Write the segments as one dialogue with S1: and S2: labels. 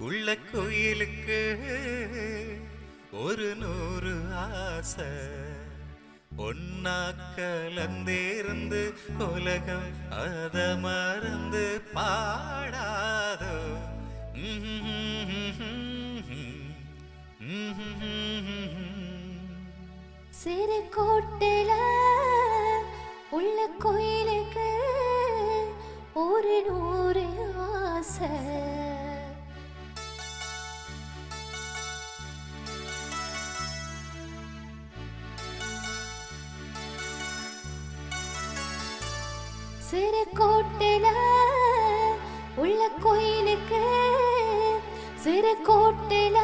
S1: உள்ள கோயிலுக்கு ஒரு 100 ஆசை ஒன்னா கலந்தேருந்து உலகம் அத மறந்து பாடாதோ.
S2: சிறு கோட்டில உள்ள கோயிலுக்கு ஒரு 100 ஆசை. சிறு கோட்டில உள்ள கோயிலுக்கு சிறு கோட்டில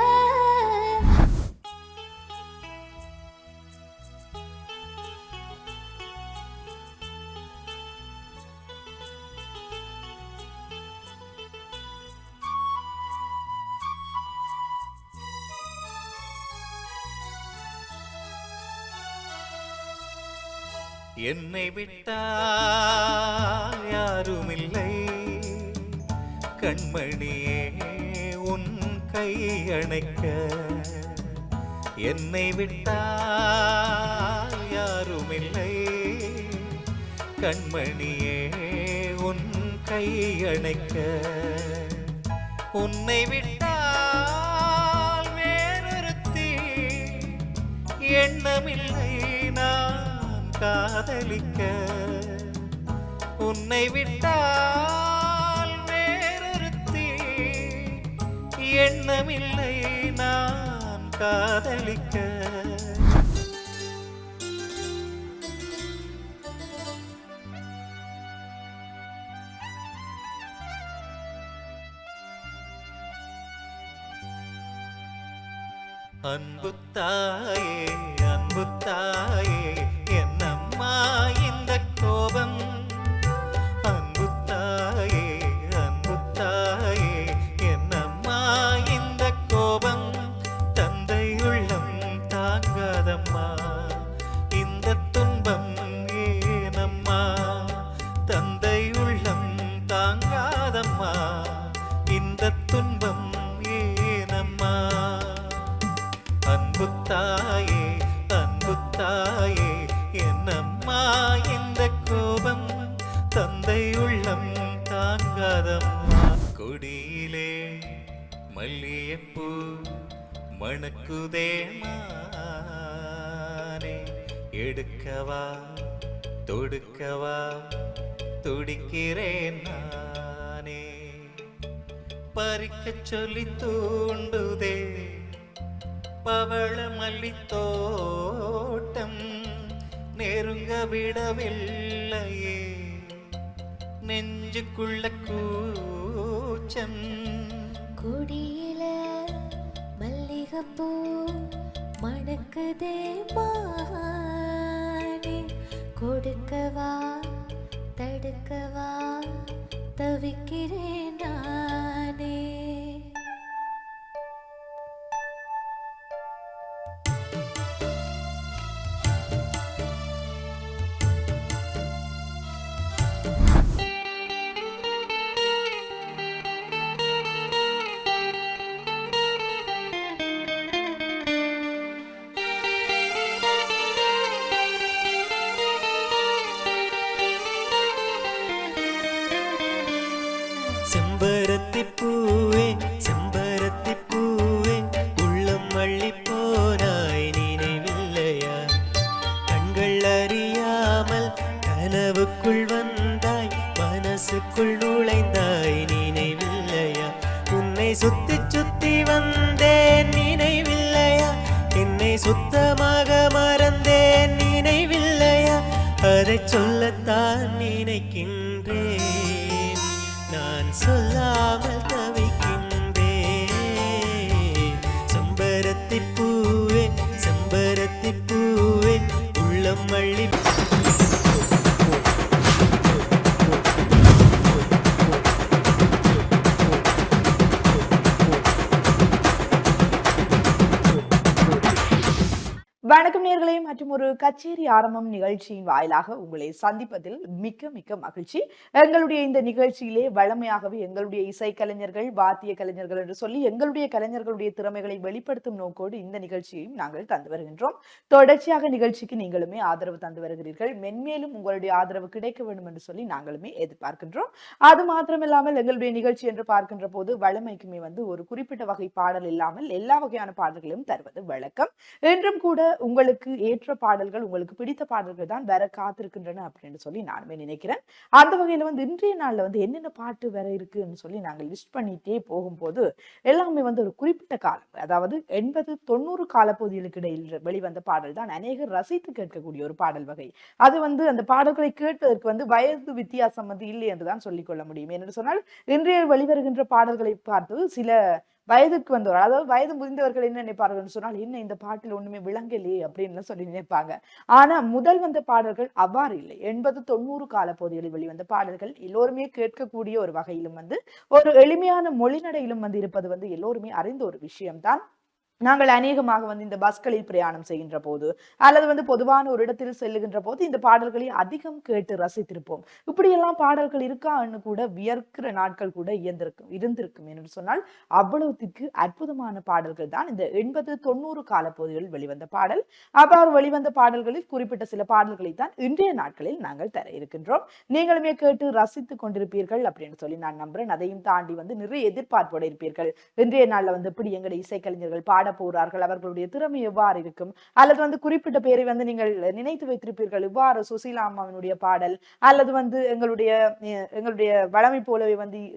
S1: என்னை விட்டால் யாருமில்லை கண்மணியே உன் கை அணைக்க. என்னை விட்டால் யாருமில்லை கண்மணியே உன் கை அணைக்க. உன்னை விட்டால் வேறொருத்தி எண்ணமில்லை நான் காதலிக்க. உன்னை விட்டால் வேறொருத்தி எண்ணமில்லை நான் காதலிக்க. அன்புத்தாயே அன்புத்தாயே என்னம்மா இந்த கோபம். அன்புத்தாயே அன்புத்தாயே என்னம்மா இந்த கோபம். தந்தை உள்ளம் தாங்காதம்மா இந்த துன்பம் ஏனம்மா. தந்தை உள்ளம் தாங்காதம்மா இந்த துன்பம் ஏனம்மா. அன்புத்தாயே அன்புத்தாயே என்னம்மா இந்த கோபம். தந்தை உள்ளம் தாங்காதம்மா. கொடியிலே மல்லிகைப்பூ மணக்குதே மானே. எடுக்கவா தொடுக்கவா துடிக்கிறேன் நானே. பறிக்க சொல்லி தூண்டுதே பவள மல்லித்தோட்டம். நெருங்க விடவில்லையே நெஞ்சுக்குள்ள கூச்சம்.
S2: கொடியில மல்லிகைப்பூ மணக்குதே மானே. கொடுக்கவா தடுக்கவா தவிக்கிறேன் நானே.
S3: செம்பருத்தி பூவே செம்பருத்தி பூவே உள்ளம் அள்ளி போனாய் நினைவில்லையா. கண்கள் அறியாமல் கனவுக்குள் வந்தாய் மனசுக்குள் நுழைந்தாய் நினைவில்லையா. உன்னை சுத்தி சுத்தி வந்தேன் நினைவில்லையா. என்னை சுத்தமாக மறந்தேன் நினைவில்லையா. அதை சொல்லத்தான் நினைக்கின்றேன் நான் சொல்லாமல் தவிக்கின்றேன். செம்பருத்தி பூவே செம்பருத்தி பூவே உள்ளம் அள்ளி.
S4: வணக்கம் நேயர்களே, மற்றும் ஒரு கச்சேரி ஆரம்பம் நிகழ்ச்சியின் வாயிலாக உங்களை சந்திப்பதில் மிக்க மிக்க மகிழ்ச்சி. எங்களுடைய இந்த நிகழ்ச்சியிலே வழமையாகவே எங்களுடைய இசைக்கலைஞர்கள், வாத்திய கலைஞர்கள் என்று சொல்லி எங்களுடைய கலைஞர்களுடைய திறமைகளை வெளிப்படுத்தும் நோக்கோடு இந்த நிகழ்ச்சியையும் நாங்கள் தந்து வருகின்றோம். தொடர்ச்சியாக நிகழ்ச்சிக்கு நீங்களுமே ஆதரவு தந்து வருகிறீர்கள். மென்மேலும் உங்களுடைய ஆதரவு கிடைக்க வேண்டும் என்று சொல்லி நாங்களுமே எதிர்பார்க்கின்றோம். அது மாத்திரமில்லாமல் எங்களுடைய நிகழ்ச்சி என்று பார்க்கின்ற போது வழமைக்குமே ஒரு குறிப்பிட்ட வகை பாடல் இல்லாமல் எல்லா வகையான பாடல்களையும் தருவது வழக்கம். என்றும் கூட உங்களுக்கு ஏற்ற பாடல்கள், உங்களுக்கு பிடித்த பாடல்கள் தான் வர காத்திருக்கின்றன அப்படின்னு சொல்லி நானுமே நினைக்கிறேன். அந்த வகையில இன்றைய நாள்ல என்னென்ன பாட்டு வர இருக்குன்னு சொல்லி நாங்கள் லிஸ்ட் பண்ணிட்டே போகும்போது எல்லாமே ஒரு குறிப்பிட்ட காலம், அதாவது 80-90 காலப்பகுதிகளுக்கு இடையில் வெளிவந்த பாடல் தான் அநேகர் ரசித்து கேட்கக்கூடிய ஒரு பாடல் வகை. அது அந்த பாடல்களை கேட்பதற்கு வயது வித்தியாசம் இல்லை என்றுதான் சொல்லிக் கொள்ள முடியும். என்று சொன்னால் இன்றைய வெளிவருகின்ற பாடல்களை பார்த்து சில வயதுக்கு வந்தவர், அதாவது வயது முதிர்ந்தவர்கள் என்ன நினைப்பார்கள் சொன்னால், என்ன இந்த பாட்டில் ஒண்ணுமே விளங்கலையே அப்படின்னு சொல்லி நினைப்பாங்க. ஆனா முதல் வந்த பாடல்கள் அவ்வாறு இல்லை. 80-90 காலப்பகுதிகளில் வெளிவந்த பாடல்கள் எல்லோருமே கேட்கக்கூடிய ஒரு வகையிலும் ஒரு எளிமையான மொழிநடையிலும் இருப்பது எல்லோருமே அறிந்த ஒரு விஷயம்தான். நாங்கள் அநேகமாக இந்த பஸ்களில் பிரயாணம் செய்கின்ற போது அல்லது பொதுவான ஒரு இடத்தில் செல்லுகின்ற போது இந்த பாடல்களை அதிகம் கேட்டு ரசித்திருப்போம். இப்படியெல்லாம் பாடல்கள் இருக்கான்னு கூட வியர்க்கிற நாட்கள் கூட இருந்திருக்கும் என்று சொன்னால் அவ்வளவுக்கு அற்புதமான பாடல்கள் தான் இந்த 80-90 காலப்பகுதிகளில் வெளிவந்த பாடல். அவ்வாறு வெளிவந்த பாடல்களில் குறிப்பிட்ட சில பாடல்களை தான் இன்றைய நாட்களில் நாங்கள் தர இருக்கின்றோம். நீங்களுமே கேட்டு ரசித்துக் கொண்டிருப்பீர்கள் அப்படின்னு சொல்லி நான் நம்புறேன். அதையும் தாண்டி நிறைய எதிர்பார்ப்போடு இருப்பீர்கள். இன்றைய நாள்ல இப்படி எங்களுடைய இசைக்கலைஞர்கள் பாட போகிறார்கள், அவர்களுடைய திறமை எவ்வாறு இருக்கும், அல்லது குறிப்பிட்ட பேரை நீங்கள் நினைத்து வைத்திருப்பீர்கள். இவ்வாறு சுசீலா அம்மாவினுடைய பாடல் அல்லது எங்களுடைய வளமை போலவே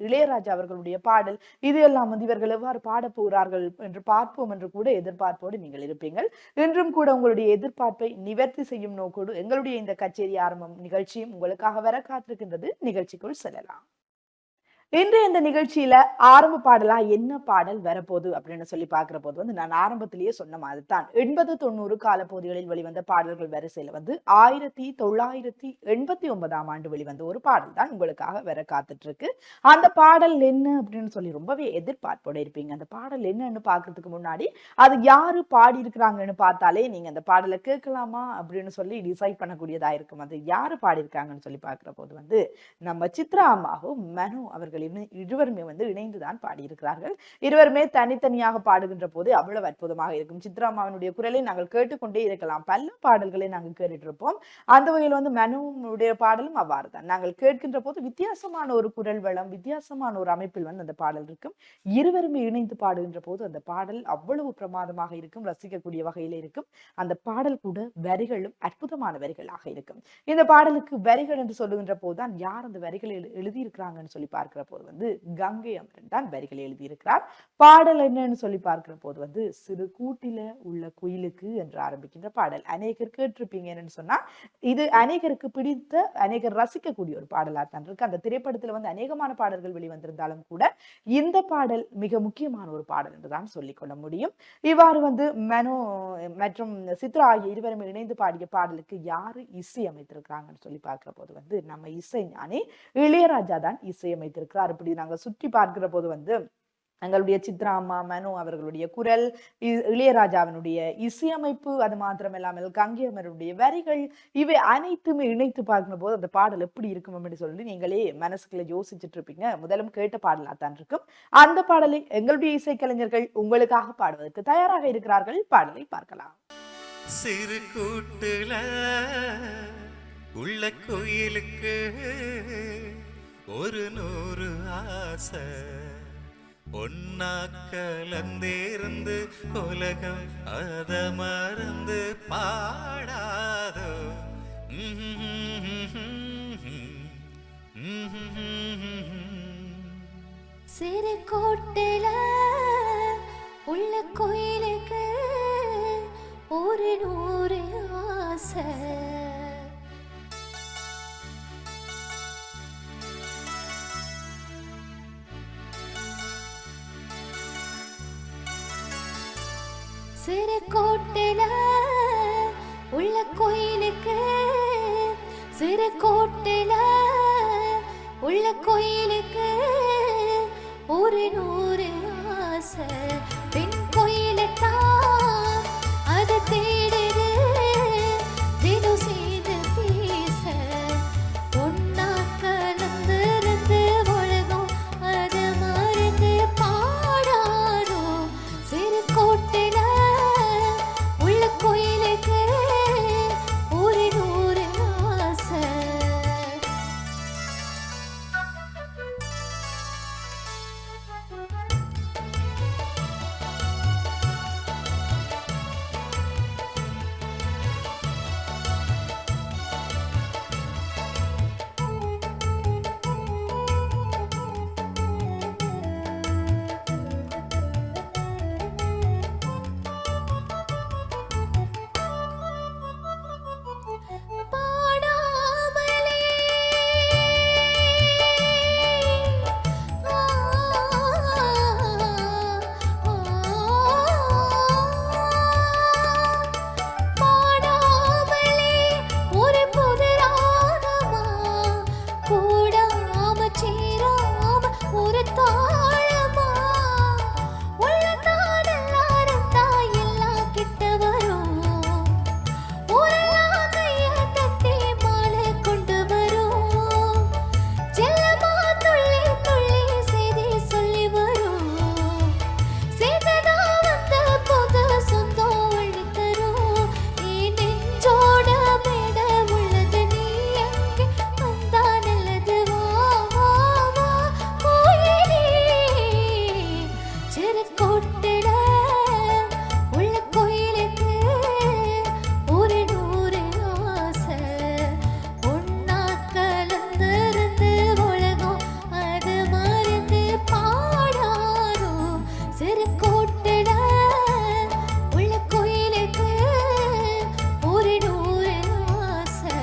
S4: இளையராஜா அவர்களுடைய பாடல், இது எல்லாம் இவர்கள் எவ்வாறு பாட போகிறார்கள் என்று பார்ப்போம் என்று கூட எதிர்பார்ப்போடு நீங்கள் இருப்பீங்கள். இன்றும் கூட உங்களுடைய எதிர்பார்ப்பை நிவர்த்தி செய்யும் நோக்கோடு எங்களுடைய இந்த கச்சேரி ஆரம்பம் நிகழ்ச்சியும் உங்களுக்காக வர காத்திருக்கின்றது. நிகழ்ச்சிக்குள் செல்லலாம். இன்றைய இந்த நிகழ்ச்சியில ஆரம்ப பாடலா என்ன பாடல் வரப்போகுது அப்படின்னு சொல்லி பாக்குற போது நான் ஆரம்பத்திலேயே சொன்ன மாதிரி தான் 80-90 காலப்பகுதிகளில் வெளிவந்த பாடல்கள் வரிசையில 1989 ஆண்டு வெளிவந்த ஒரு பாடல் தான் உங்களுக்காக வர காத்துட்டு இருக்கு. அந்த பாடல் என்ன அப்படின்னு சொல்லி ரொம்பவே எதிர்பார்ப்போட இருப்பீங்க. அந்த பாடல் என்னன்னு பாக்குறதுக்கு முன்னாடி அது யாரு பாடி இருக்கிறாங்கன்னு பார்த்தாலே நீங்க அந்த பாடலை கேட்கலாமா அப்படின்னு சொல்லி டிசைட் பண்ணக்கூடியதா இருக்கும். அது யாரு பாடி இருக்காங்கன்னு சொல்லி பாக்குற போது நம்ம சித்ரா அம்மாவும் மனு அவர்கள் இருவருமே இணைந்துதான் பாடியிருக்கிறார்கள். இருவருமே தனித்தனியாக பாடுகின்ற போது அவ்வளவு அற்புதமாக இருக்கும். சித்ரா அம்மாவினுடைய குரலை நாங்கள் கேட்டுக்கொண்டே இருக்கலாம். பல பாடல்களை நாங்கள் கேட்டுட்டு இருப்போம். அந்த வகையில் மனுவுடைய பாடலும் அவ்வாறு தான். நாங்கள் கேட்கின்ற போது வித்தியாசமான ஒரு குரல் வளம், வித்தியாசமான ஒரு அமைப்பில் அந்த பாடல் இருக்கும். இருவருமே இணைந்து பாடுகின்ற போது அந்த பாடல் அவ்வளவு பிரமாதமாக இருக்கும், ரசிக்கக்கூடிய வகையில இருக்கும். அந்த பாடல் கூட வரிகளும் அற்புதமான வரிகளாக இருக்கும். இந்த பாடலுக்கு வரிகள் என்று சொல்லுகின்ற போதுதான் யார் அந்த வரிகளை எழுதியிருக்கிறாங்கன்னு சொல்லி பார்க்கிற போது கங்கை அமரன் தான் வரிகளை எழுதியிருக்கிறார். பாடல் என்னன்னு சொல்லி பார்க்கிற போது சிறு கூட்டில உள்ள குயிலுக்கு என்று ஆரம்பிக்கின்ற பாடல். அநேகர் கேட்டிருப்பீங்க என்னன்னு சொன்னா, இது அநேகருக்கு பிடித்த, அநேகர் ரசிக்கக்கூடிய ஒரு பாடலா தான் இருக்கு. அந்த திரைப்படத்துல அநேகமான பாடல்கள் வெளிவந்திருந்தாலும் கூட இந்த பாடல் மிக முக்கியமான ஒரு பாடல் என்றுதான் சொல்லிக்கொள்ள முடியும். இவ்வாறு மனோ மற்றும் சித்ரா ஆகிய இருவரும் இணைந்து பாடிய பாடலுக்கு யாரு இசை அமைத்திருக்கிறாங்கன்னு சொல்லி பார்க்கிற போது நம்ம இசை ஞானி இளையராஜா தான் இசையமைத்திருக்கிறார். இப்படி நாங்க சுற்றி பார்க்கிற போது எங்களுடைய சித்ரா அம்மா, மனு அவர்களுடைய குரல், இளையராஜாவினுடைய இசையமைப்பு, அது மாத்திரமில்லாமல் கங்கை அமரனுடைய வரிகள், இவை அனைத்துமே இணைத்து பார்க்கும் போது அந்த பாடல் எப்படி இருக்கும் அப்படின்னு சொல்லி நீங்களே மனசுக்குள்ள யோசிச்சுட்டு இருப்பீங்க. முதலும் கேட்ட பாடலா தான் இருக்கும். அந்த பாடலை எங்களுடைய இசைக்கலைஞர்கள் உங்களுக்காக பாடுவதற்கு தயாராக இருக்கிறார்கள். பாடலை பார்க்கலாம்.
S1: சிறு கூட்டுல உள்ள கோயிலுக்கு ஒரு 100 ஆசை, ஒன்னா கலந்தேர்ந்து உலகம் அத மறந்து பாடாதோ.
S2: சிறு கோட்டில உள்ள கோயிலுக்கு ஒரு 100 ஆசை, சிறு கோட்டில உள்ள கோயிலுக்கு, சிறு கோட்டில உள்ள கோயிலுக்கு ஒரு 100 ஆசை. பெண் கோயிலுக்கா அது தேடுது, கோட்டில உள்ள கோயிலுக்கு ஒரு நூறு ஆசை ஒன்னா கலந்திருந்து உலகம் அது மறந்து பாடாரோ சிறு கோட்டில உள்ள கோயிலுக்கு ஒரு நூறு ஆசை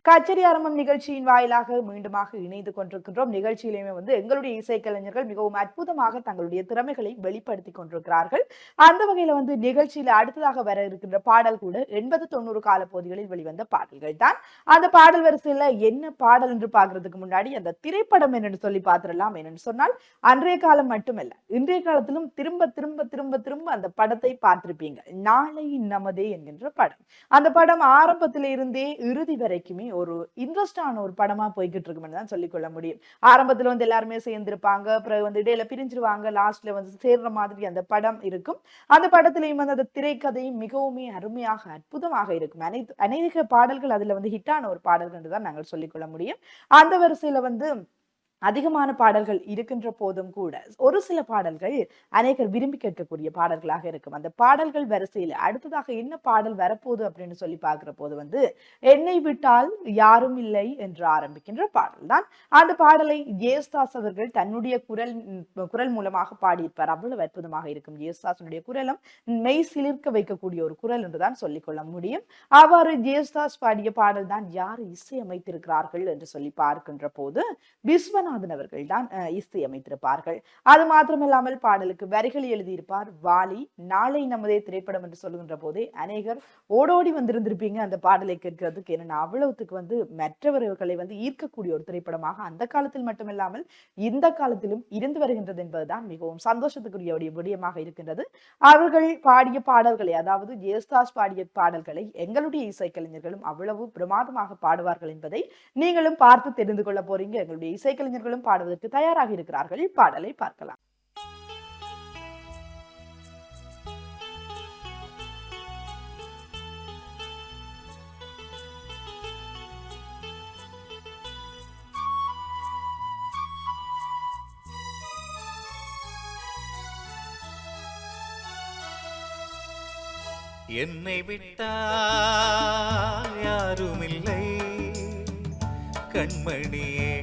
S4: கச்சேரி ஆரம்பம் நிகழ்ச்சியின் வாயிலாக மீண்டுமாக இணைந்து கொண்டிருக்கின்றோம். நிகழ்ச்சியிலுமே எங்களுடைய இசைக்கலைஞர்கள் மிகவும் அற்புதமாக தங்களுடைய திறமைகளை வெளிப்படுத்தி கொண்டிருக்கிறார்கள். அந்த வகையில நிகழ்ச்சியில அடுத்ததாக வர இருக்கின்ற பாடல் கூட 80-90 கால பகுதிகளில் வெளிவந்த பாடல்கள் தான். அந்த பாடல் வரிசையில என்ன பாடல் என்று பாக்குறதுக்கு முன்னாடி அந்த திரைப்படம் என்னன்னு சொல்லி பார்த்துடலாம். என்னன்னு சொன்னால் அன்றைய காலம் மட்டுமல்ல, இன்றைய காலத்திலும் திரும்ப திரும்ப திரும்ப திரும்ப அந்த படத்தை பார்த்திருப்பீங்க. நாளை நமதே என்கின்ற படம். அந்த படம் ஆரம்பத்தில இருந்தே இறுதி வரைக்குமே ஒரு இன்ட்ரெஸ்டான ஒரு படமா போய்கிட்டு இருக்குன்னு தான் சொல்லிக்கொள்ள முடியும். ஆரம்பத்துல எல்லாருமே சேர்ந்திருப்பாங்க, அப்புறம் இடையில பிரிஞ்சிருவாங்க, லாஸ்ட்ல சேர்ற மாதிரி அந்த படம் இருக்கும். அந்த படத்திலையும் அந்த திரைக்கதையும் மிகவும் அருமையாக அற்புதமாக இருக்கும். அநேக பாடல்கள் அதுல ஹிட்டான ஒரு பாடல்கள் தான் நாங்கள் சொல்லிக்கொள்ள முடியும். அந்த வரிசையில அதிகமான பாடல்கள் இருக்கின்ற போதும் கூட ஒரு சில பாடல்கள் அநேகர் விரும்பி கேட்கக்கூடிய பாடல்களாக இருக்கும். அந்த பாடல்கள் வரிசையில் அடுத்ததாக என்ன பாடல் வரப்போகுது அப்படின்னு சொல்லி பார்க்கிற போது என்னை விட்டால் யாரும் இல்லை என்று ஆரம்பிக்கின்ற பாடல் தான். அந்த பாடலை ஜேசுதாஸ் அவர்கள் தன்னுடைய குரல் மூலமாக பாடியிருப்பார். அவ்வளவு அற்புதமாக இருக்கும். ஜேசுதாஸுடைய குரலும் மெய் சிலிர்க்க வைக்கக்கூடிய ஒரு குரல் என்றுதான் சொல்லிக்கொள்ள முடியும். அவ்வாறு ஜேசுதாஸ் பாடிய பாடல் தான் யார் இசையமைத்திருக்கிறார்கள் என்று சொல்லி பார்க்கின்ற போது விஸ்வநாதன் அவர்கள் தான் இசையமைத்திருப்பார்கள். அது மாத்திரமில்லாமல் பாடலுக்கு வரிகள் எழுதியிருப்பார் வாலி. நாளை நமதே திரைப்படம் என்று சொல்லுகின்ற போதே அநேகர் ஓடோடி வந்திருந்திருப்பீங்க அந்த பாடலை கேட்கிறதுக்கு. ஏன்னா அவ்வளவுக்கு மற்றவர்களை ஈர்க்கக்கூடிய ஒரு திரைப்படமாக அந்த காலத்தில் மட்டுமில்லாமல் இந்த காலத்திலும் இருந்து வருகின்றது என்பதுதான் மிகவும் சந்தோஷத்துக்குரிய விடயமாக இருக்கின்றது. அவர்கள் பாடிய பாடல்களை, அதாவது ஜேசுதாஸ் பாடிய பாடல்களை எங்களுடைய இசைக்கலைஞர்களும் அவ்வளவு பிரமாதமாக பாடுவார்கள் என்பதை நீங்களும் பார்த்து தெரிந்து கொள்ள போறீங்க. எங்களுடைய இசைக்கலைஞர்களும் பாடுவதற்கு தயாராக இருக்கிறார்கள். பாடலை பார்க்கலாம்.
S1: என்னை விட்டால் யாருமில்லை கண்மணியே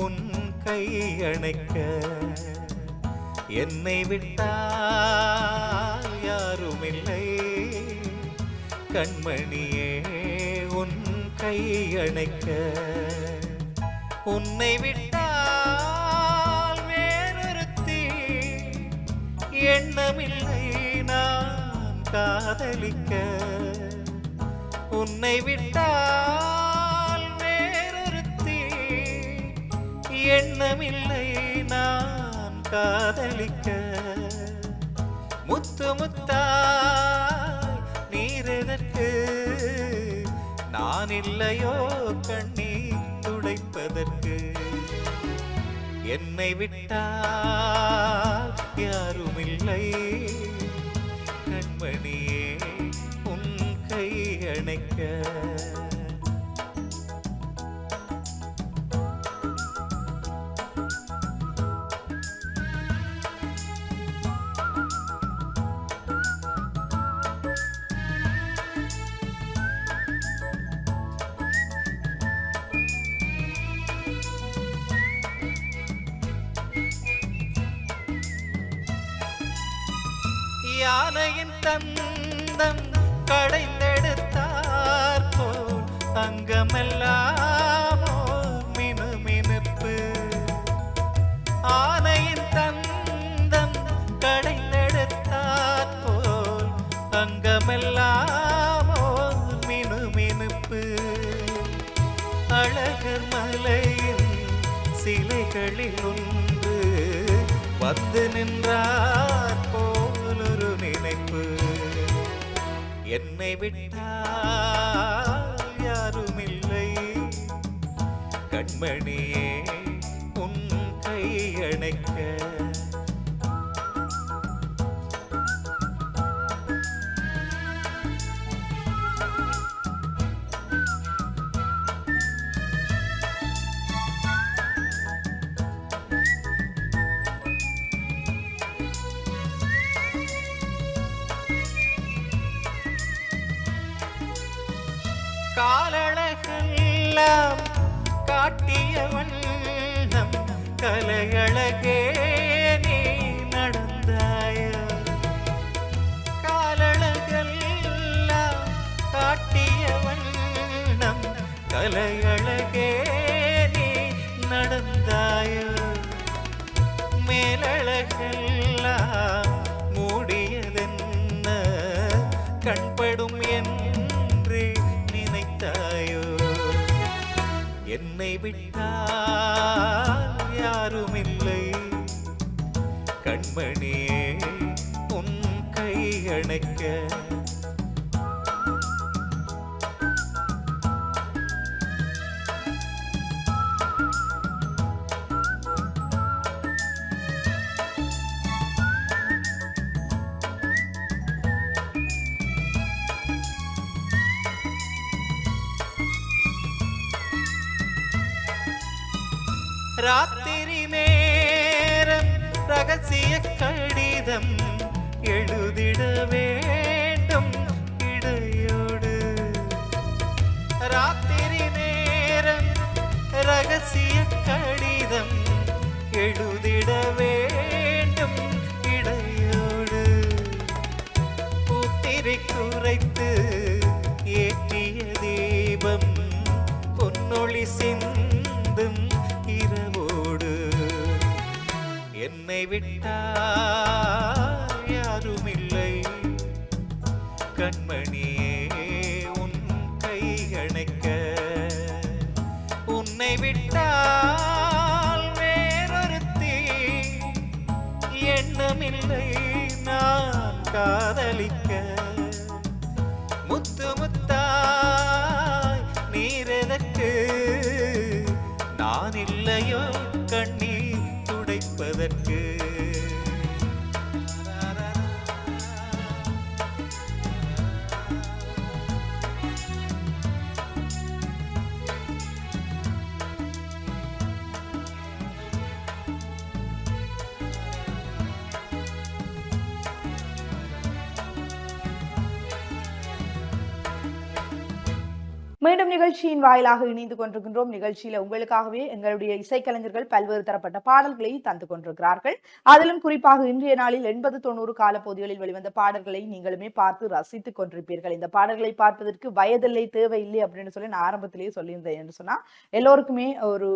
S1: உன் கை அணைக்க. என்னை விட்டால் யாருமில்லை கண்மணியே உன் கை அணைக்க உன்னை விட்டால் வேறொருத்தி எண்ணமில்லை நான் காதலிக்க உன்னை விட்டால் வேறொருத்தி எண்ணமில்லை நான் காதலிக்க முத்து முத்தாய் நீரெதற்கு நான் இல்லையோ கண்ணீர் துடைப்பதற்கு என்னை விட்டால் யாருமில்லை கண்மணியே உன் கை அணைக்க யானையின் தந்தம் கடைந்தெடுத்தார் போல் அங்கமெல்லாமோ மினுமினுப்பு ஆனையின் தந்தம் கடைந்தெடுத்தார் போல் அங்கமெல்லாமோ மினுமினுப்பு அழகர் மலையின் சிலைகளில் ஒன்று வந்து நின்றார் போலொரு நினைப்பு என்னை விட்டால் யாருமில்லை கண்மணியே உன் கை அணைக்க காலழகெல்லாம் காட்டிய வண்ணம் கலையழகே நீ நடந்தாய காலழகெல்லாம் காட்டிய வண்ணம் கலையழகே நீ நடந்தாய மேலழகெல்லாம் மூடியதென்ன கண்படும் என்றே நினைத்தாயோ என்னை விட்டால் யாருமில்லை கண்மணியே உன் கை அணைக்க ராத்திரி நேரம் ரகசிய கடிதம் எழுதிட வேண்டும் இடையோடு ராத்திரி நேரம் ரகசிய கடிதம் எழுதிட வேண்டும் இடையோடு பூத்திரை குறைத்து ஏற்றிய தீபம் பொன்னொளி சிந்தும் இரவோடு என்னை விட்டால் யாருமில்லை கண்மணியே உன் கை அணைக்க உன்னை விட்டால் வேறொருத்தி எண்ணமில்லை நான் காதலிக்க முத்து முத்தாய் நீரெதற்கு நான் இல்லையோ கண்ணீர் துடைப்பதற்கு
S4: மீண்டும் நிகழ்ச்சியின் வாயிலாக இணைந்து கொண்டிருக்கின்றோம். நிகழ்ச்சியில உங்களுக்காகவே எங்களுடைய இசைக்கலைஞர்கள் பல்வேறு தரப்பட்ட பாடல்களை தந்து கொண்டிருக்கிறார்கள். அதிலும் குறிப்பாக இன்றைய நாளில் 80-90 காலப்பகுதிகளில் வெளிவந்த பாடல்களை நீங்களுமே பார்த்து ரசித்துக் கொண்டிருப்பீர்கள். இந்த பாடல்களை பார்ப்பதற்கு வயதில்லை, தேவையில்லை அப்படின்னு சொல்லி நான் ஆரம்பத்திலேயே சொல்லியிருந்தேன் என்று சொன்னா எல்லோருக்குமே ஒரு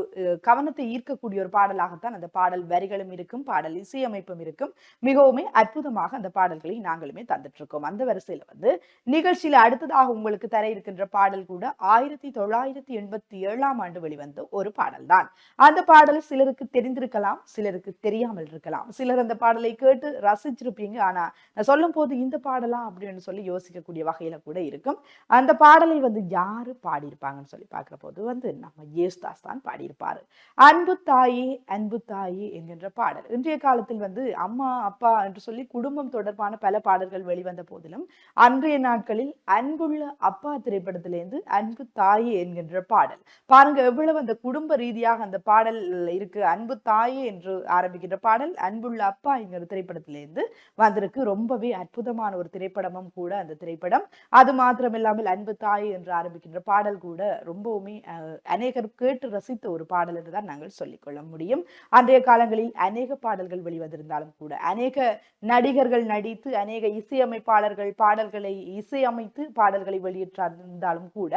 S4: கவனத்தை ஈர்க்கக்கூடிய ஒரு பாடலாகத்தான் அந்த பாடல் வரிகளும் இருக்கும், பாடல் இசையமைப்பும் இருக்கும். மிகவும் அற்புதமாக அந்த பாடல்களை நாங்களுமே தந்துட்டு இருக்கோம். அந்த வரிசையில நிகழ்ச்சியில அடுத்ததாக உங்களுக்கு தர இருக்கின்ற பாடல் கூட 1987 ஆண்டு வெளிவந்த ஒரு பாடல் தான். அந்த பாடல் சிலருக்கு தெரிந்திருக்கலாம், சிலருக்கு தெரியாமல் இருக்கலாம். சிலர் அந்த பாடலை கேட்டு ரசிச்சிருப்பீங்க. ஆனா நான் சொல்லும் போது இந்த பாடலா அப்படின்னு சொல்லி யோசிக்கக்கூடிய வகையில கூட இருக்கும். அந்த பாடலை யாரு பாடியிருப்பாங்கன்னு சொல்லி பார்க்கிற போது நம்ம யேசுதாஸ் தான் பாடியிருப்பாரு. அன்பு தாயே அன்பு தாயே என்கின்ற பாடல் இன்றைய காலத்தில் அம்மா அப்பா என்று சொல்லி குடும்பம் தொடர்பான பல பாடல்கள் வெளிவந்த போதிலும் அன்றைய நாட்களில் அன்புள்ள அப்பா திரைப்படத்திலிருந்து அன்பு தாயே என்கின்ற பாடல் பாருங்க எவ்வளவு அந்த குடும்ப ரீதியாக அந்த பாடல் இருக்கு. அன்பு தாயே என்று ஆரம்பிக்கின்ற பாடல் அன்புள்ள அப்பா என்கிற திரைப்படத்திலிருந்து வந்திருக்கு. ரொம்பவே அற்புதமான ஒரு திரைப்படமும் கூட அந்த திரைப்படம். அது மாத்திரமில்லாமல் அன்பு தாயே என்று ஆரம்பிக்கின்ற பாடல் கூட ரொம்பவுமே அநேகர் கேட்டு ரசித்த ஒரு பாடல் என்றுதான் நாங்கள் சொல்லிக்கொள்ள முடியும். அன்றைய காலங்களில் அநேக பாடல்கள் வெளிவந்திருந்தாலும் கூட அநேக நடிகர்கள் நடித்து அநேக இசையமைப்பாளர்கள் பாடல்களை இசையமைத்து பாடல்களை வெளியிட்டிருந்தாலும் கூட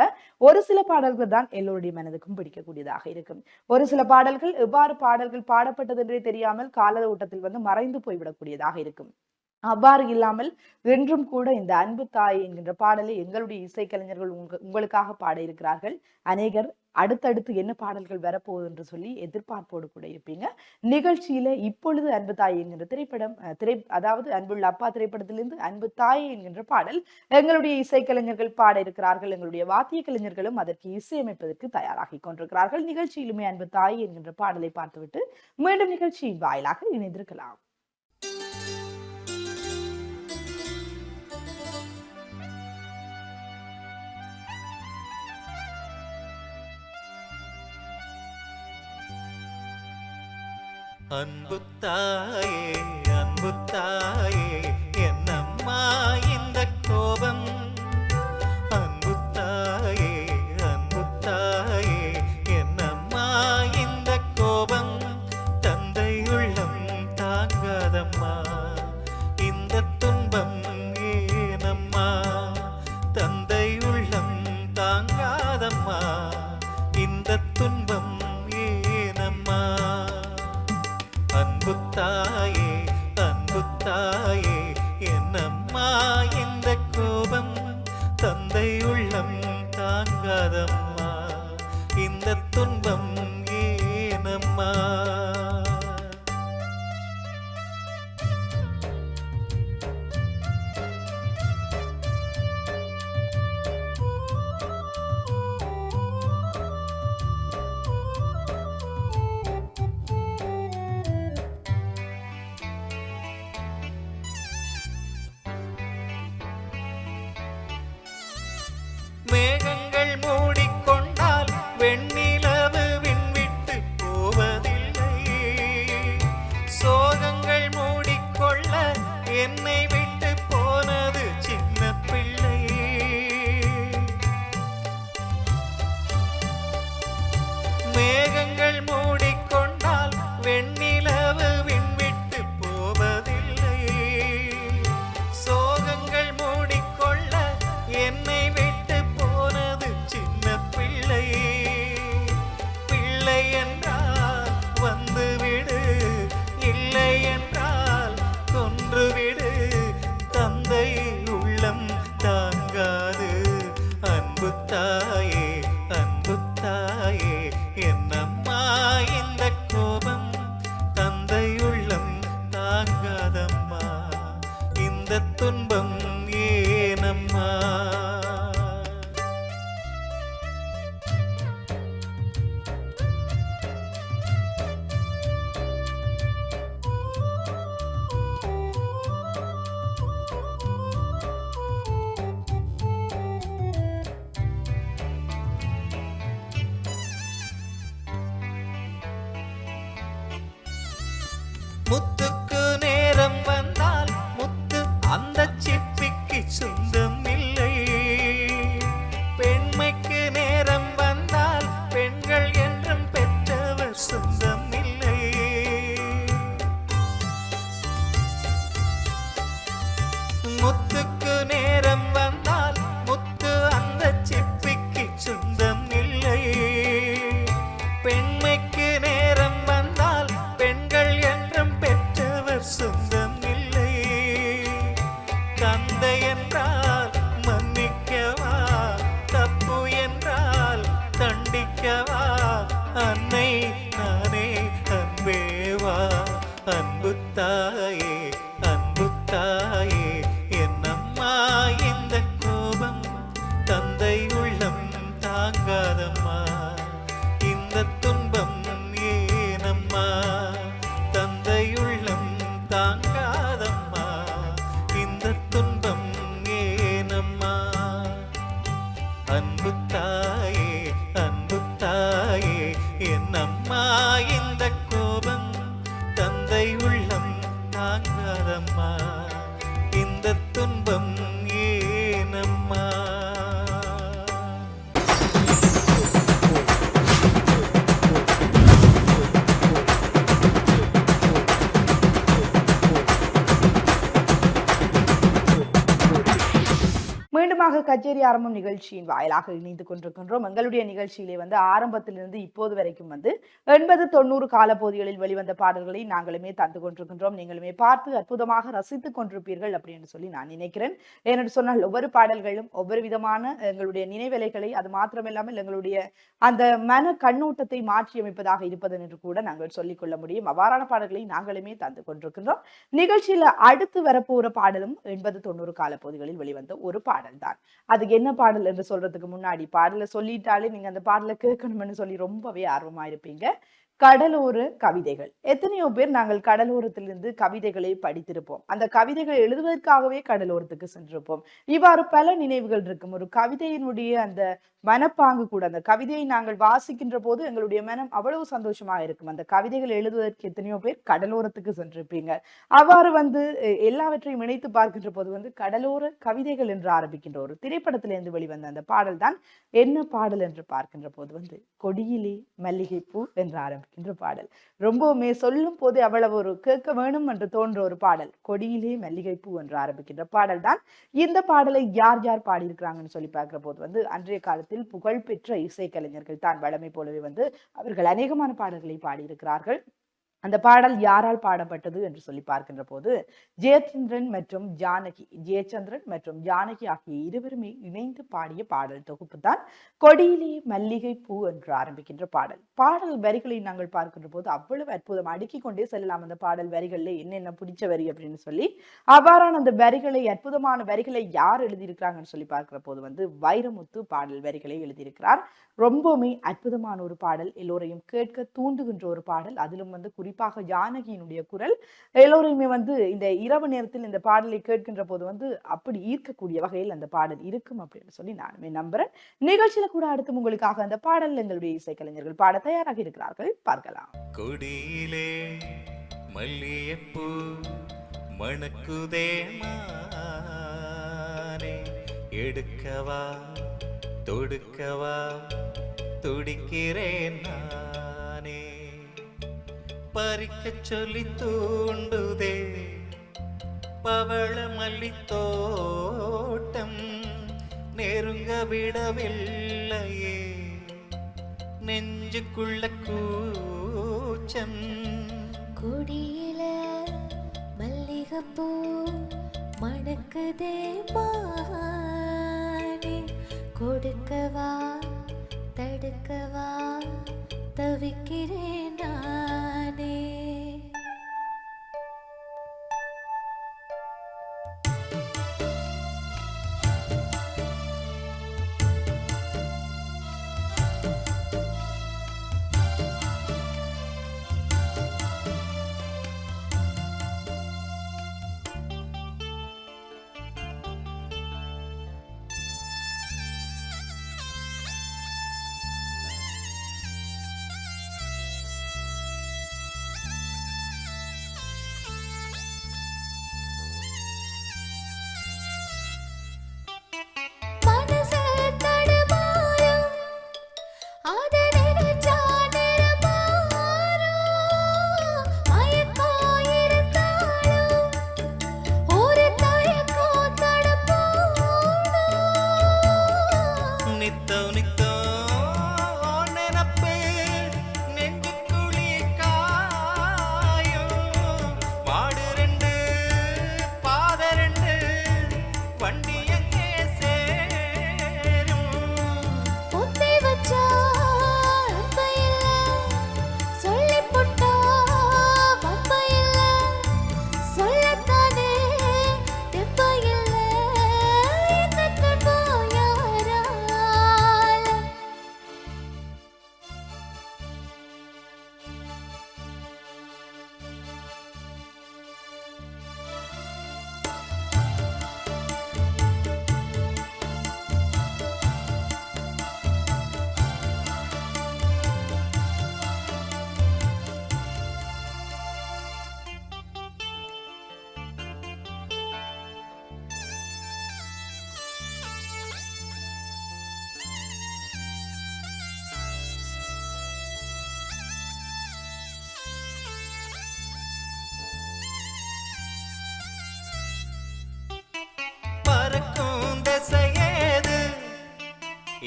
S4: ஒரு சில பாடல்கள் தான் எல்லோருடைய மனதுக்கும் பிடிக்கக்கூடியதாக இருக்கும். ஒரு சில பாடல்கள் எவ்வாறு பாடல்கள் பாடப்பட்டது என்றே தெரியாமல் கால ஓட்டத்தில் மறைந்து போய்விடக்கூடியதாக இருக்கும். அவ்வாறு இல்லாமல் என்றும் கூட இந்த அன்பு தாய் என்கின்ற பாடலை எங்களுடைய இசைக்கலைஞர்கள் உங்களுக்காக பாட இருக்கிறார்கள். அநேகர் அடுத்தடுத்து என்ன பாடல்கள் வரப்போகுது என்று சொல்லி எதிர்பார்ப்போடு கூட இருப்பீங்க. நிகழ்ச்சியில இப்பொழுது அன்பு தாய் என்கின்ற திரைப்படம் அதாவது அன்புள்ள அப்பா திரைப்படத்திலிருந்து அன்பு தாய் என்கின்ற பாடல் எங்களுடைய இசைக்கலைஞர்கள் பாட இருக்கிறார்கள். எங்களுடைய வாத்திய கலைஞர்களும் அதற்கு இசையமைப்பதற்கு தயாராகி கொண்டிருக்கிறார்கள். நிகழ்ச்சியிலுமே அன்பு தாய் என்கின்ற பாடலை பார்த்துவிட்டு மீண்டும் நிகழ்ச்சியின் வாயிலாக இணைந்திருக்கலாம்.
S1: அன்பு தாயே என்னம்மா இந்த கோபம். அன்பு தாயே என்னம்மா இந்த கோபம். தந்தை உள்ளம் தாங்காதம்மா இந்த துன்பம் ஏனம்மா. தந்தை உள்ளம் தாங்காதம்மா இந்த துன்பம் ஏனம்மா. அன்பு தாயே என்னம்மா இந்த கோபம். தந்தை உள்ளம் தாங்காதம்மா இந்த துன்பம் ஏனம்மா. மேகங்கள் மூடிக்கொண்டால் வெண்ணிலவு விண்விட்டு போவதில்லை. சோகங்கள் மூடிக்கொள்ள என்னை விட்டு போனது சின்ன பிள்ளை. மேகங்கள் மூடிக்கொண்டால் வெண்ணிலவு விண்விட்டு போவதில்லை. சோகங்கள் மூடிக்கொள்ள என்னை விட்டு போனது சின்ன பிள்ளை. பிள்ளை என்றால் வந்துவிடு, இல்லை என்றால் கொன்றுவிடு. தந்தை உள்ளம் தாங்காது. அன்பு தாயே என்னம்மா இந்த கோபம். தந்தை உள்ளம் தாங்காதம்மா இந்த துன்பம் ஏனம்மா. முத்துக்கு நேரம் வந்தால் முத்து அந்த சிப்பிக்கு சொந்தம் இல்லை. பெண்மைக்கு நேரம் தாயே அன்பு தாயே என்னம்மா இந்த கோபம் தந்தை உள்ளம் தாங்காதம்மா இந்த துன்பம் ஏனம்மா தந்தை உள்ளம் தாங்காதம்மா இந்த துன்பம் ஏனம்மா அன்பு தாயே என்னம்மா இந்த கோபம் தந்தை உள்ளம் தாங்காதம்மா இந்த துன்பம் ஏனம்மா.
S4: மீண்டுமாக கச்சேரி ஆரம்பம் நிகழ்ச்சியின் வாயிலாக இணைந்து கொண்டிருக்கின்றோம். எங்களுடைய நிகழ்ச்சியிலே ஆரம்பத்திலிருந்து இப்போது வரைக்கும் 80-90 காலப்பகுதிகளில் வெளிவந்த பாடல்களை நாங்களுமே தந்து கொண்டிருக்கின்றோம். நீங்களுமே பார்த்து அற்புதமாக ரசித்துக் கொண்டிருப்பீர்கள் அப்படின்னு சொல்லி நான் நினைக்கிறேன். ஏனென்று சொன்னால் ஒவ்வொரு பாடல்களும் ஒவ்வொரு விதமான எங்களுடைய நினைவலைகளை, அது மாத்திரமில்லாமல் எங்களுடைய அந்த மன கண்ணோட்டத்தை மாற்றி அமைப்பதாக இருப்பது என்று கூட நாங்கள் சொல்லிக் கொள்ள முடியும். அவ்வாறான பாடல்களை நாங்களுமே தந்து கொண்டிருக்கின்றோம். நிகழ்ச்சியில அடுத்து வரப்போற பாடலும் 80-90 காலப்பகுதிகளில் வெளிவந்த ஒரு பாடல் தான். அது என்ன பாடல் என்று சொல்றதுக்கு முன்னாடி பாடலை சொல்லிட்டாலே நீங்க அந்த பாடலை கேட்கணும்னு சொல்லி ரொம்பவே ஆர்வமா இருப்பீங்க. கடலோர கவிதைகள். எத்தனையோ பேர் நாங்கள் கடலோரத்திலிருந்து கவிதைகளை படித்திருப்போம். அந்த கவிதைகள் எழுதுவதற்காகவே கடலோரத்துக்கு சென்றிருப்போம். இவ்வாறு பல நினைவுகள் இருக்கும். ஒரு கவிதையினுடைய அந்த மனப்பாங்கு கூட, அந்த கவிதையை நாங்கள் வாசிக்கின்ற போது எங்களுடைய மனம் அவ்வளவு சந்தோஷமா இருக்கும். அந்த கவிதைகள் எழுதுவதற்கு எத்தனையோ பேர் கடலோரத்துக்கு சென்றிருப்பீங்க. அவ்வாறு எல்லாவற்றையும் இணைத்து பார்க்கின்ற போது கடலோர கவிதைகள் என்று ஆரம்பிக்கின்ற ஒரு திரைப்படத்திலிருந்து வெளிவந்த அந்த பாடல் தான் என்ன பாடல் என்று பார்க்கின்ற போது கொடியிலே மல்லிகைப்பூ என்று ஆரம்பிக்கின்ற பாடல். ரொம்பவுமே சொல்லும் போது அவ்வளவு ஒரு கேட்க வேணும் என்று தோன்ற ஒரு பாடல். கொடியிலே மல்லிகைப்பூ என்று ஆரம்பிக்கின்ற பாடல் தான். இந்த பாடலை யார் யார் பாடியிருக்கிறாங்கன்னு சொல்லி பார்க்கிற போது அன்றைய காலத்தில் புகழ்பெற்ற இசைக்கலைஞர்கள் தான். வழமை போலவே அவர்கள் அநேகமான பாடல்களை பாடியிருக்கிறார்கள். அந்த பாடல் யாரால் பாடப்பட்டது என்று சொல்லி பார்க்கின்ற போது ஜெயச்சந்திரன் மற்றும் ஜானகி ஆகிய இருவருமே இணைந்து பாடிய பாடல் தொகுப்பு தான் கொடியிலே மல்லிகை பூ என்று ஆரம்பிக்கின்ற பாடல். பாடல் வரிகளை நாங்கள் பார்க்கின்ற போது அவ்வளவு அற்புதம். அடுக்கிக் கொண்டே செல்லலாம். அந்த பாடல் வரிகள்ல என்னென்ன பிடிச்ச வரி அப்படின்னு சொல்லி அவ்வாறான அந்த வரிகளை, அற்புதமான வரிகளை யார் எழுதியிருக்கிறாங்கன்னு சொல்லி பார்க்கிற போது வைரமுத்து பாடல் வரிகளை எழுதியிருக்கிறார். ரொம்பவுமே அற்புதமான ஒரு பாடல். எல்லோரையும் கேட்க தூண்டுகின்ற ஒரு பாடல். அதிலும் குறிப்பாக ஜானகியினுடைய குரல் எல்லோரையுமே இந்த இரவு நேரத்தில் இந்த பாடலை கேட்கின்ற போது அப்படி ஈர்க்கக்கூடிய வகையில் அந்த பாடல் இருக்கும் அப்படின்னு சொல்லி நானுமே நம்புறேன். நிகழ்ச்சியில கூட அடுத்து உங்களுக்காக அந்த பாடல் எங்களுடைய இசைக்கலைஞர்கள் பாட தயாராக இருக்கிறார்கள். பார்க்கலாம்.
S1: கொடியிலே மல்லிகைப்பூ மணக்குதே மானே, எடுக்கவா தொடுக்கவா துடிக்கிறேன் நானே, பறிக்க சொல்லி தூண்டுதே பவள மல்லி தோட்டம், நெருங்க விடவில்லையே நெஞ்சுக்குள்ள கூச்சம்.
S2: கொடியில மல்லிகைப்பூ மணக்குதே மானே, கொடுக்கவா தடுக்கவா தவிக்கிறேன் நானே.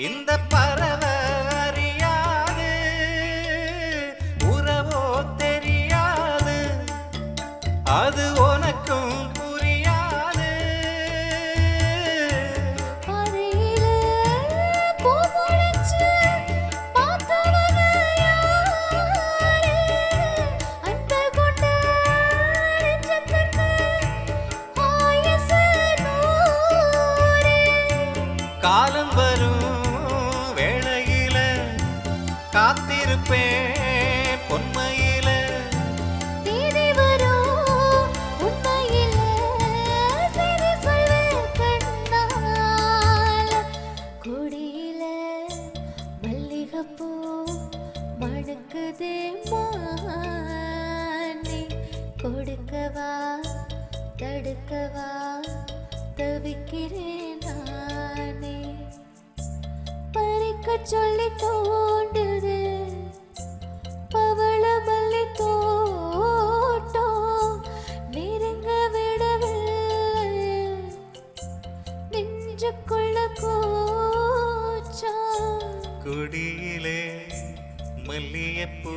S1: இந்த பறவை அறியாது உறவோ தெரியாது அது உனக்கும் புரியாது
S2: அறையில பூ முளைச்சு பார்த்தவங்க யாரு? அன்பை கொண்ட நெஞ்சத்துக்கு ஆயுசு 100.
S1: காலம் வரும் வேளையில காத்திருப்பேன் பொன்மையில
S2: தேடி வரும் உண்மையில செய்தி சொல்வேன் கண்ணால. கொடியில மல்லிகைப்பூ மணக்குதே மானே, கொடுக்கவா தடுக்கவா தவிக்கிறேன் நானே. பறிக்க சொல்லி தோண்டுது பவள மல்லி தோட்டம், நெருங்க விடவில்லை நெஞ்சுக்குள்ள கூச்சம்.
S1: குடியிலே மல்லியப்பூ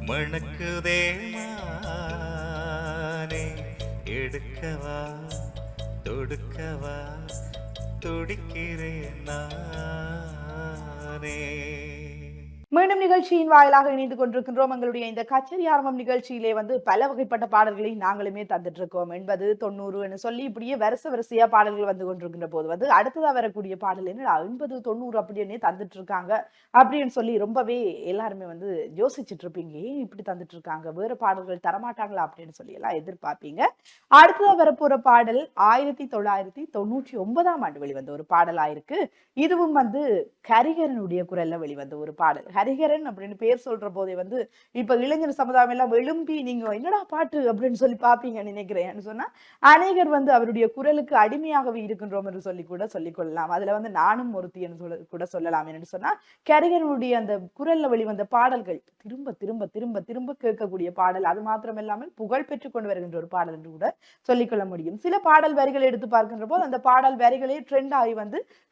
S1: மணக்குதே மானே, எடுக்கவா தொடுக்கவா துடிக்கிறேன் நானே.
S4: மீண்டும் நிகழ்ச்சியின் வாயிலாக இணைந்து கொண்டிருக்கின்றோம். எங்களுடைய இந்த கச்சேரி ஆரம்பம் நிகழ்ச்சியிலே பல வகைப்பட்ட பாடல்களை நாங்களுமே தந்துட்டு இருக்கோம். 80, 90 சொல்லி இப்படியே வரிசையா பாடல்கள் வந்து கொண்டிருக்கின்ற போது அடுத்ததா வரக்கூடிய பாடல் என்னடா 80, 90 அப்படின்னே தந்துட்டு இருக்காங்க அப்படின்னு சொல்லி ரொம்பவே எல்லாருமே யோசிச்சுட்டு இருப்பீங்க. ஏன் இப்படி தந்துட்டு இருக்காங்க, வேற பாடல்கள் தரமாட்டாங்களா அப்படின்னு சொல்லி எல்லாம் எதிர்பார்ப்பீங்க. அடுத்ததா வரப்போற பாடல் 1999ஆம் ஆண்டு வெளிவந்த ஒரு பாடலாயிருக்கு. இதுவும் ஹரிஹரனுடைய குரல்ல வெளிவந்த ஒரு பாடல். ஹரிஹரன் அப்படின்னு பேர் சொல்ற போதே இப்ப இளைஞர் சமுதாயம் எல்லாம் எழும்பி நீங்க என்னடா பாட்டு அப்படின்னு சொல்லி பாப்பீங்கன்னு நினைக்கிறேன் சொன்னா, அநேகர் அவருடைய குரலுக்கு அடிமையாகவே இருக்கின்றோம் என்று சொல்லி கூட சொல்லிக் கொள்ளலாம். அதுல நானும் ஒருத்தி என்று கூட சொல்லலாம். என்று சொன்னா ஹரிஹரனுடைய அந்த குரல்ல வெளிவந்த பாடல்கள் திரும்ப திரும்ப திரும்ப திரும்ப கேட்கக்கூடிய பாடல். அது மாத்திரம் இல்லாமல் புகழ் பெற்றுக் கொண்டு வருகின்ற ஒரு பாடல் என்று கூட சொல்லிக்கொள்ள முடியும். சில பாடல் வரிகளை எடுத்து பார்க்கின்ற போது அந்த பாடல் வரிகளே ட்ரெண்ட் ஆகி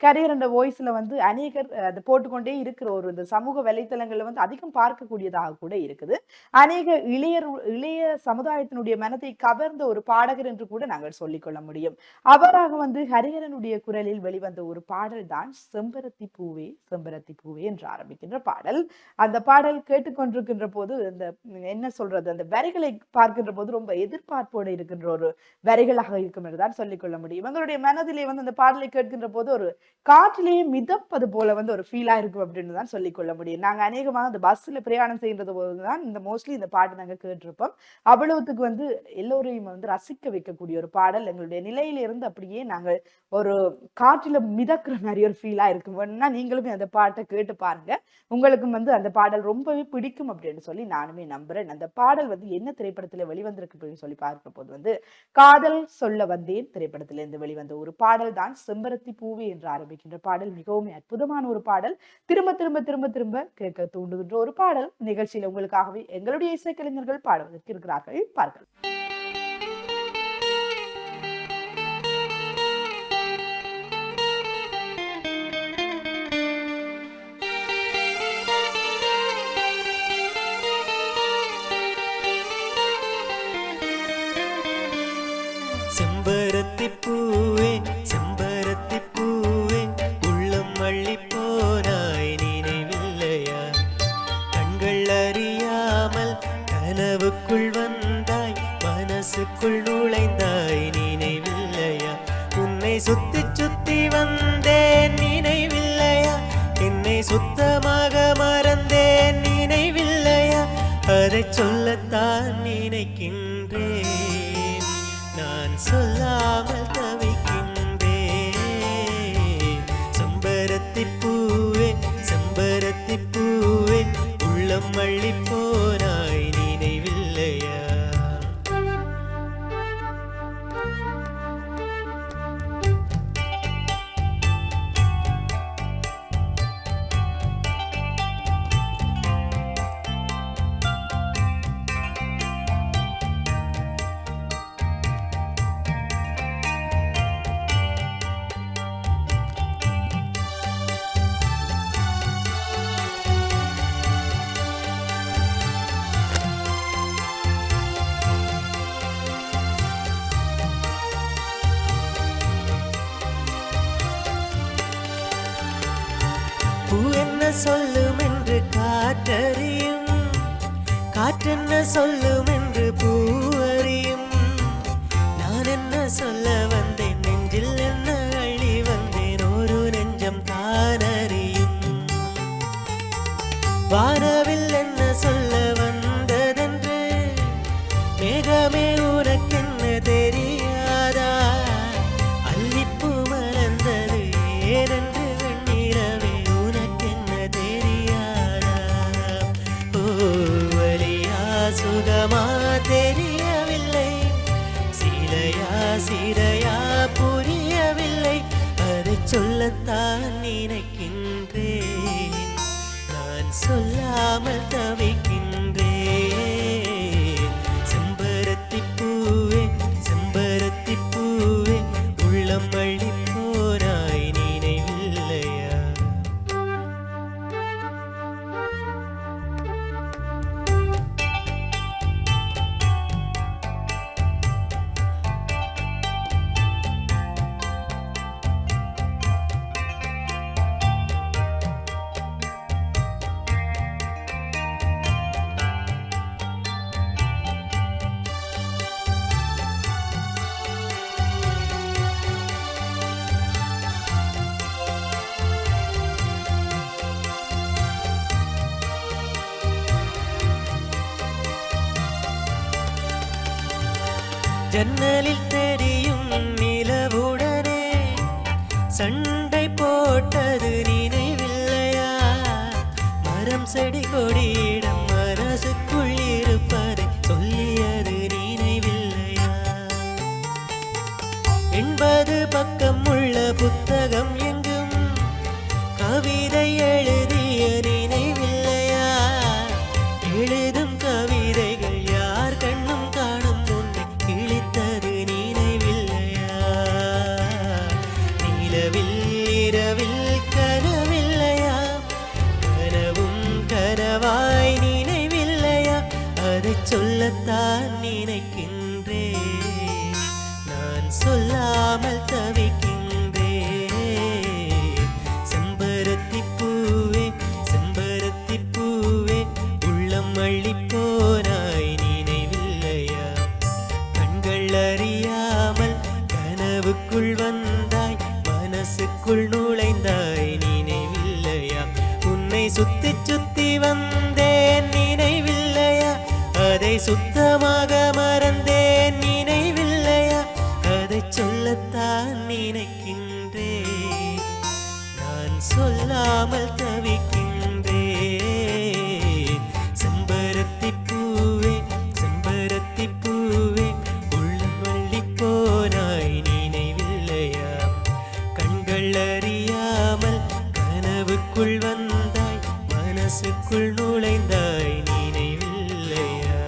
S4: ஹரிஹரன் வாய்ஸ்ல அநேகர் அதை போட்டுக்கொண்டே இருக்கிற ஒரு இந்த சமூக வலைத்தளங்கள்ல அதிகம் பார்க்கக்கூடியதாக கூட இருக்குது. அநேக இளைய சமுதாயத்தினுடைய மனத்தை கவர்ந்த ஒரு பாடகர் என்று கூட நாங்கள் சொல்லிக்கொள்ள முடியும். அவராக ஹரிஹரனுடைய குரலில் வெளிவந்த ஒரு பாடல் தான் செம்பருத்தி பூவே செம்பருத்தி பூவே என்று ஆரம்பிக்கின்ற பாடல். அந்த பாடல் கேட்டுக்கொண்டிருக்கின்ற போது இந்த என்ன சொல்றது, அந்த வரிகளை பார்க்கின்ற போது ரொம்ப எதிர்பார்ப்போடு இருக்கின்ற ஒரு வரிகளாக இருக்கும் என்றுதான் சொல்லிக்கொள்ள முடியும். எங்களுடைய மனதிலே அந்த பாடலை கேட்கின்ற போது ஒரு காற்றிலேயே மிதப்பது போல ஒரு ஃபீலா இருக்கும் அப்படின்னு தான் சொல்லிக்கொள்ள முடியும். நாங்க அநேகமாக அந்த பஸ்ல பிரயாணம் செய்யறது போதுதான் மோஸ்ட்லி இந்த பாட்டு நாங்க கேட்டிருப்போம். அவ்வளவுத்துக்கு எல்லோரையும் ரசிக்க வைக்கக்கூடிய ஒரு பாடல். எங்களுடைய நிலையில இருந்து அப்படியே நாங்கள் ஒரு காற்றில மிதக்கிற மாதிரி ஒரு ஃபீலா இருக்கும். வேணும்னா நீங்களுமே அந்த பாட்டை கேட்டு பாருங்க, உங்களுக்கும் அந்த பாடல் ரொம்பவே பிடிக்கும் அப்படின்னு சொல்லி நானுமே நம்புறேன். அந்த பாடல் என்ன திரைப்படத்துல வெளிவந்திருக்கு அப்படின்னு சொல்லி பார்க்கிற போது காதல் சொல்ல வந்தேன் திரைப்படத்திலிருந்து வெளிவந்த ஒரு பாடல் தான் செம்பருத்தி பூவே என்று ஆரம்பிக்கின்ற பாடல். மிகவும் அற்புதமான ஒரு பாடல். திரும்ப திரும்ப திரும்ப திரும்ப கேட்க தூண்டுகின்ற ஒரு பாடல். நிகழ்ச்சியில உங்களுக்காகவே எங்களுடைய இசைக்கலைஞர்கள் பாடுவதற்கு இருக்கிறார்கள், பார்க்கலாம்.
S3: செம்பருத்தி பூவே செம்பருத்தி பூவே, உள்ளம் அள்ளி போனாய் நினைவில்லையா? கண்கள் அறியாமல் கனவுக்குள் வந்தாய், மனசுக்குள் நுழைந்தாய் நினைவில்லையா? உன்னை சுத்தி சுத்தி வந்தேன் நினைவில்லையா? என்னை சுத்தமாக மறந்தேன் நினைவில்லையா? அதை சொல்லத்தான் நினைக்கின்றேன், நான் சொல்லாமல் தவிக்கின்றேன். செம்பருத்தி பூவே செம்பருத்தி பூவே, உள்ளம் அள்ளி போனாய் நினைவில்லையா? பூ என்ன சொல்லும் என்று காற்றறியும், காற்றென்ன சொல்லும் என்று பூ அறியும். நான் என்ன சொல்ல வந்தேன், நெஞ்சில் என்ன அள்ளி வந்தேன், ஒரு நெஞ்சம் தான் அறியும். வானவில் என்ன சொல்ல வந்ததென்று மேகமே உனக்கென்ன தெரியாதா, அல்லிப்பூ மலர்ந்தது ஏனென்று வெண்ணிலவே உனக்கென்ன தெரியாதா. ஓ வலியா சுகமா தெரியவில்லை, சிலையா சிறையா புரியவில்லை, அதை சொல்லத்தான் நினைக்கின்றேன், நான் சொல்லாமல் தவிக்கின்றேன். செம்பருத்தி பூவே செம்பருத்தி பூவே, உள்ளம் அள்ளி போனாய் நினைவில்லையா. ஜன்னலில் தெரியும் நிலவுடனே சண்டை போட்டது நினைவில்லையா, மரம் செடி கொடியிடம் மனசுக்குள் இருப்பதை சொல்லியது நினைவில்லையா. 80 பக்கம் உள்ள புத்தகம் எங்கும் கவிதை எழுதிய நினைவில்லையா, எழுதும் கவிதைகள் யார் கண்ணும் காணும் முன்னே கிழித்தது நினைவில்லையா. நிலவில் இரவில் கனவில்லையா, கனவும் கனவாய் நினைவில்லையா, அதை சொல்லத்தான் நினைக்கின்றேன், நான் சொல்லாமல் தவிக்கின்றேன். செம்பருத்தி பூவே செம்பருத்தி பூவே, உள்ளம் அள்ளி போனாய் நினைவில்லையா. கண்கள் அறியாமல் கனவுக்குள் வந்தாய், மனசுக்குள் நுழைந்தாய் நினைவில்லையா. உன்னை சுத்தி சுத்தி வந்தேன் நினைவில்லையா, அதை சுத்தமாக மறந்தேன் நினைவில்லையா, அதை சொல்லத்தான் நினைக்கின்றேன், நான் சொல்லாமல் தவிக்கின்றேன். செம்பருத்தி பூவே செம்பருத்தி பூவே, உள்ளம் அள்ளி போனாய் நினைவில்லையா. கண்கள் அறியாமல் கனவுக்குள் வந்தாய், மனசுக்குள் நுழைந்தாய் நினைவில்லையா.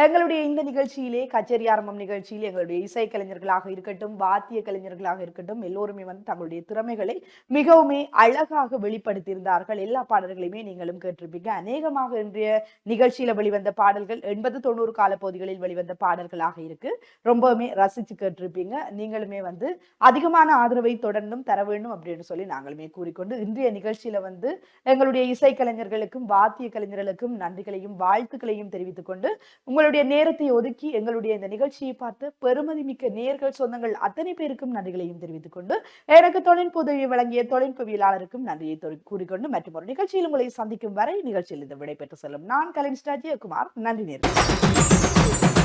S4: எங்களுடைய இந்த நிகழ்ச்சியிலே கச்சேரி ஆரம்பம் நிகழ்ச்சியில் எங்களுடைய இசை கலைஞர்களாக இருக்கட்டும், வாத்திய கலைஞர்களாக இருக்கட்டும், எல்லோருமே வந்து தங்களுடைய திறமைகளை மிகவுமே அழகாக வெளிப்படுத்தியிருந்தார்கள். எல்லா பாடல்களையுமே நீங்களும் கேட்டிருப்பீங்க. அநேகமாக இன்றைய நிகழ்ச்சியில வெளிவந்த பாடல்கள் 80-90 காலப்பகுதிகளில் வெளிவந்த பாடல்களாக இருக்கு. ரொம்பவுமே ரசிச்சு கேட்டிருப்பீங்க. நீங்களுமே வந்து அதிகமான ஆதரவை தொடர்ந்தும் தர வேண்டும் அப்படின்னு சொல்லி நாங்களுமே கூறிக்கொண்டு இன்றைய நிகழ்ச்சியில வந்து எங்களுடைய இசை கலைஞர்களுக்கும் வாத்திய கலைஞர்களுக்கும் நன்றிகளையும் வாழ்த்துக்களையும் தெரிவித்துக் கொண்டு உங்களுடைய நேரத்தை ஒதுக்கி எங்களுடைய இந்த நிகழ்ச்சியை பார்த்து பெருமதி மிக்க நேர்கள் சொந்தங்கள் அத்தனை பேருக்கும் நன்றிகளையும் தெரிவித்துக் கொண்டு எனக்கு தொழில்நுட்ப உதவி வழங்கிய தொழில்நுட்பவியலாளருக்கும் நன்றியை கூறிக்கொண்டு மற்றும் ஒரு நிகழ்ச்சியில் உங்களை சந்திக்கும் வரை நிகழ்ச்சியில் இருந்து விடைபெற்று செல்லும் நான் கலைஞர் ஜெயக்குமார். நன்றி நேயர்களே.